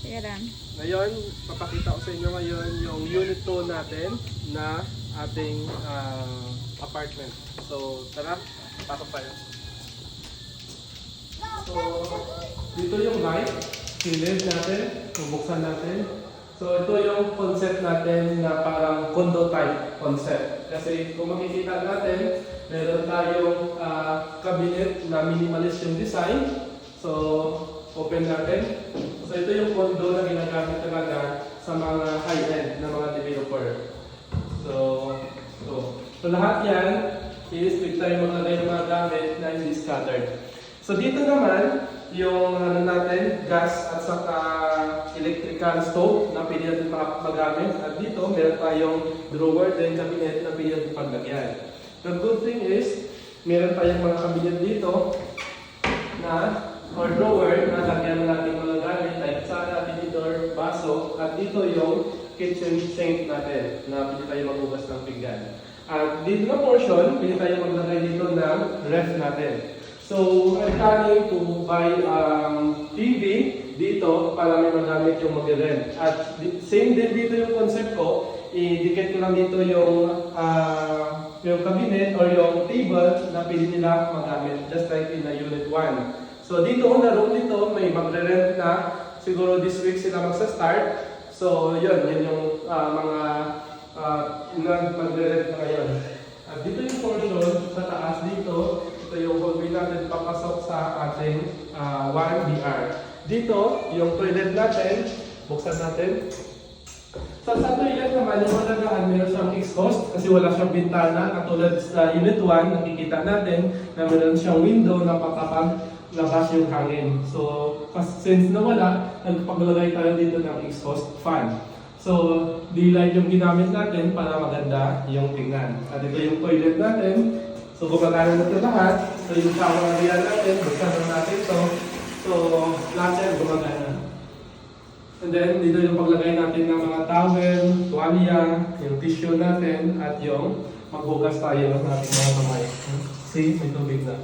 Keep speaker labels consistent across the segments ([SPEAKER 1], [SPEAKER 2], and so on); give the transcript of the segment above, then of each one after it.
[SPEAKER 1] Sige lang.
[SPEAKER 2] Ngayon, papakita ko sa inyo ngayon yung unit 2 natin na ating apartment. So, tara, pasok tayo. So, dito yung light, silid natin, bubuksan natin. So, ito yung concept natin na parang condo type concept. Kasi kung makikita natin, meron tayong cabinet na minimalist yung design. So, open natin. So, ito yung condo na ginagamit talaga sa mga high-end na mga developer. So lahat yan is big tayo maglagay ng mga gamit na hindi scattered. So, dito naman, yung natin, gas at saka electrical stove na pwede natin magamit. At dito, meron tayong drawer din cabinet na pwede natin paglagyan. The good thing is, meron tayong mga cabinet dito na or drawer na lagyan natin mga gamit like sala, tinidor, baso, at dito yung kitchen sink natin na pwede tayo maghugas ng pinggan. At dito na portion, pwede tayo maglagay dito ng ref natin. So, I'm planning to buy TV dito para may magamit yung mag-rent. At same din dito yung concept ko, idikit ko lang dito yung cabinet or yung table na pwede nila magamit just like in a unit 1. So dito na room dito, may magre-rent na. Siguro this week sila magsa-start. So yun yung mga magre-rent na ngayon. At dito yung portion sa taas dito, ito yung hallway natin papasok sa ating 1BR. Dito, yung toilet natin, buksan natin. Sa toilet naman, yung malagaan, meron siyang exhaust kasi wala siyang bintana. Katulad sa unit 1, nakikita natin na meron siyang window na labas yung hangin. So, since nawala, nagpaglagay tayo dito ng exhaust fan. So, daylight yung ginamit natin para maganda yung tingnan. At ito yung toilet natin. So, gumagana na ito lahat. So, yung shower area natin, buksan na natin ito. So, lahat yan gumagana. And then, dito yung paglagay natin ng mga towel, tuwalya, yung tissue natin, at yung maghugas tayo ng ating mga kamay. See, may tubig na.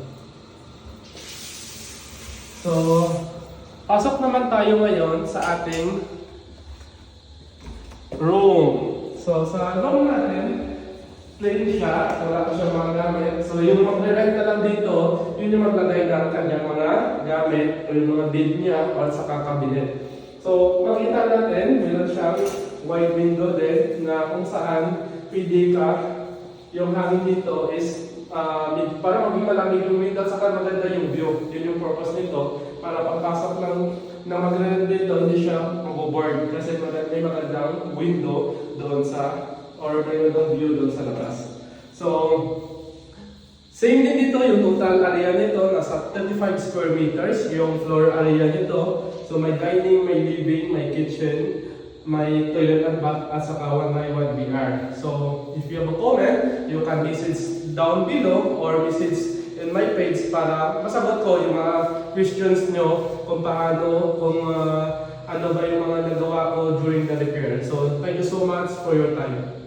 [SPEAKER 2] So, pasok naman tayo ngayon sa ating room. So, sa room natin, plain siya. Wala pa siyang mga gamit. So, yung mag-rent na lang dito, yun yung maglagay ng kanyang mga gamit o yung mga bed niya o sa cabinet. So, makita natin, meron siyang wide window din na kung saan pwede ka, yung hangin dito is para maging malamig yung window at saka maganda yung view. Yun yung purpose nito. Para pagpasok lang na mag-rent dito, hindi siya mag-board kasi may magandang window doon sa, or may magandang view doon sa labas. So, same din dito, yung total area nito, nasa 35 square meters, yung floor area nito. So, may dining, may living, may kitchen, may toilet at bath, at saka 1BR. So, if you have a comment, you can message down below or message in my page para masagot ko yung mga questions nyo kung paano, kung ano ba yung mga nagawa ko during the repair. So, thank you so much for your time.